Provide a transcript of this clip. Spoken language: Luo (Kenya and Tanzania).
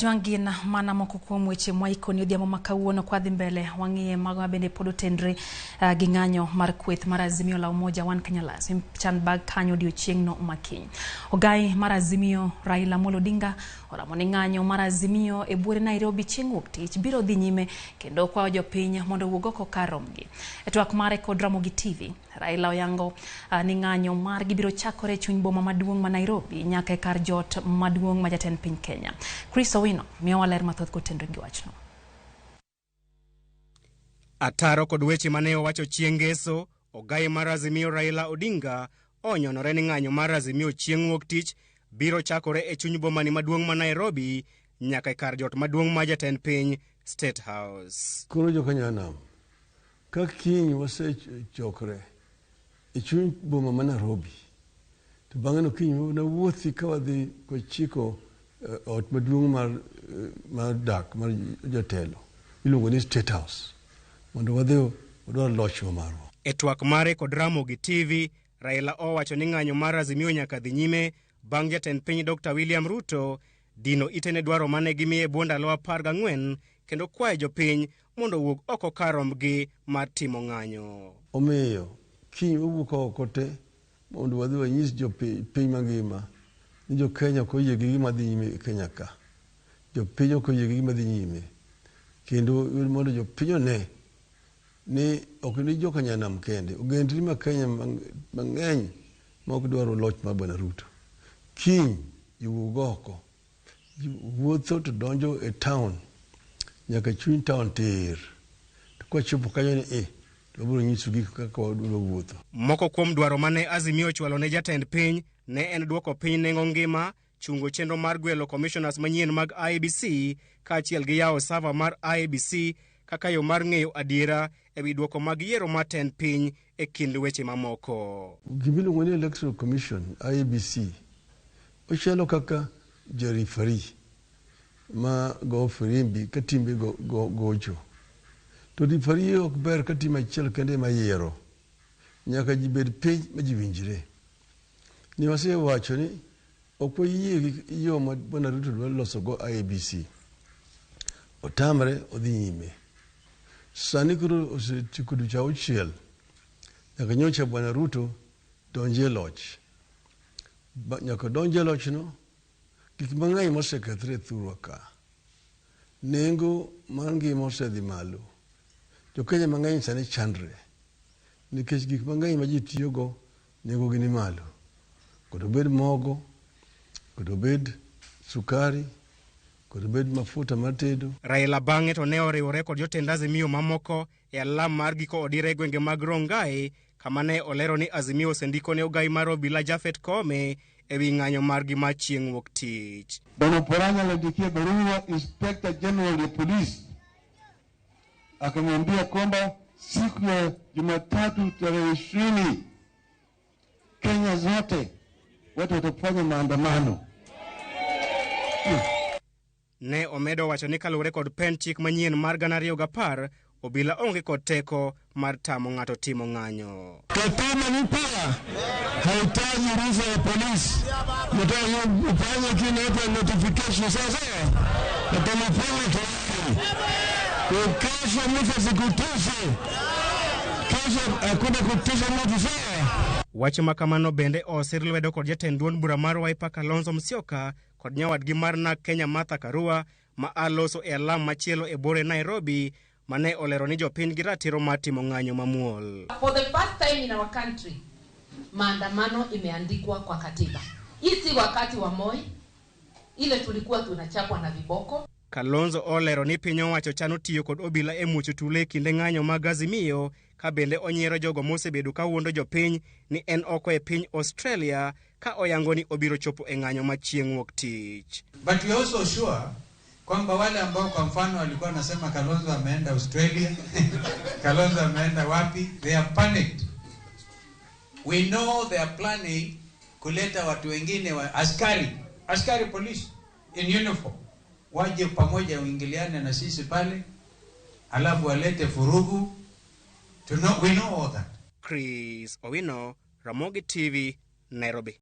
Joangin mana moko kuom weche mwaiko ni odhiambo makawuono kwa dhi mbele wang'iye mago bende pod otendre gi ng'anyo mar kweth mar Azimio la Umoja One Kenya Lazim chan bag kanyo odiochieng'no makiny. Ogai mar Azimio Raila Odinga oramo ni ng'anyo mar Azimio e buore Nairobi chieng' wuok tich biro dhi nyime kendo kwayo jopiny mondo owuog oko kar rombgi. E twak mare kod Ramogi TV, Raila oyango ni ng'anyo mar gibiro chakore chuny boma maduong' ma Nairobi nyaka e kar jot maduong' ma jatend piny Kenya. Miyo waler mathoth kotendo gi wachno. Ataro kod weche mane owacho chieng' ngeso, ogai mar Azimio Raila Odinga onyonore ni ng'anyo mar Azimio chieng' wuok tich biro chakore e chuny boma ni maduong' ma Nairobi nyaka e kar jot maduong' ma jatend piny State House. Koro jo Kenya nam ka kiny wasechokre e chuny boma ma Nairobi to bang'e no kiny na wuothi ka wadhi ko chiko ot maduong' mar dak mar jatelo iluongo ni State House mondo wadhi wadwar loch marwa. E twak mare kod Ramogi TV, Raila owacho ni ng'anyo mar Azimio nyaka dhi nyime bang' jatend piny Dr. William Ruto dino itene dwaro mane gimiye bwo ndalo 14 kendo kwayo jopiny mondo owuog oko kar rombgi mar timo ng'anyo. Omiyo kiny owuok oko te mondo wadhi wanyis jopiny mangima ni jo Kenya ko yie gi gima dhi nyime e Kenya ka. Jo piny ko yie gi gima dhi nyime. Kendo mondo jo piny one ni ok ni jo Kenya nam kende. Ogendri ma Kenya mang'eny ma ok dwaro loch mar Bwana Ruto. Kiny iwuog oko. Wuotho to donjo e town. Nyaka chuny town tir. To kwa chopo kanyo ni to biro nyiso gik kaka wadwaro wuotho. Moko kuom dwaro mane Azimio chwalo ne jatend piny ne en duoko piny nengo ngima, chungo chenro mar gwelo commissioners manyien mag IEBC kaachiel gi yawo server mar IEBC kaka yo mar ng'eyo adiera ewi duoko mag yiero mar tend piny e kind weche mamoko. Gimiluongo ni Electoral Commission IEBC ochalo kaka jarifari ma go firimbi ka timbe gocho. To rifari ok ber ka tim achiel kende ma yiero. Nyaka ji bed piny ma ji winjre. Ni wasewacho ni ok wayie gi yo ma Bwana Ruto dwaro loso go IEBC. Otamre odhi nyime. Sani koro osetieko dweche 6 nyaka nyocha Bwana Ruto donje loch. Nyaka donje loch no gik mang'eny mosekethre thurwa ka. Nengo mar ngima osedhi malo. Jo Kenya mang'eny sani chandre nikech gik mang'eny ma ji tiyogo nengo gi ni malo. Kod obed mogo, kod obed sukari, kod obed mafuta matedo. Raila bang'e to ne oriwore kod jotend Azimio mamoko e alam mar giko odire gwenge mag Rongai kama ne olero ni Azimio osendiko ne ogai mar obila Jafet Kome ewi ng'anyo margi ma chieng' wuok tich. Bwana Poranya aliandikia barua Inspector General ya Police akamwambia kwamba siku ya Jumatatu tarehe 20 Kenya zote watu watafanya maandamano. Ne omedo wacho ni kalure kod pen chik manyien mar 2010 obila onge kod teko mar tamo ng'ato timo ng'anyo. Katiba mpya haitaji ruhusa ya polisi. Mtaka ufanye kile hapo notification sasa. Utamfanya tayari. Kesho mtu sikutishe. Kesho hakuna kutisha mtu sawa. Wacho makamano bende osir lwedo kod jatend duond bura mar Wiper Kalonzo Musyoka kod nyawadgi mar nak Kenya Martha Karua ma aloso e alam machielo e bore Nairobi mane olero ni jopiny gi ratiro mar timo ng'anyo mamuol. For the first time in our country, maandamano imeandikwa kwa katiba. Hii si wakati wa Moi, ile tulikuwa tunachapwa na viboko. Kalonzo olero ni piny owacho chano tiyo kod obila e muocho tule kinde ng'anyo mag Azimio ka bende onyiero jogo mosebedo ka wuondo jopiny ni en oko e piny Australia ka oyango ni obiro chopo e ng'anyo ma chieng' wuok tich. But we also sure kwamba wale ambao kwa mfano walikuwa nasema Kalonzo ameenda Australia, Kalonzo ameenda wapi, they are panicked. We know they are planning kuleta watu wengine wa askari police in uniform. Waje pamoja uingiliane na sisi pale, alafu walete furugu. We know all that. Chris Owino, Ramogi TV, Nairobi.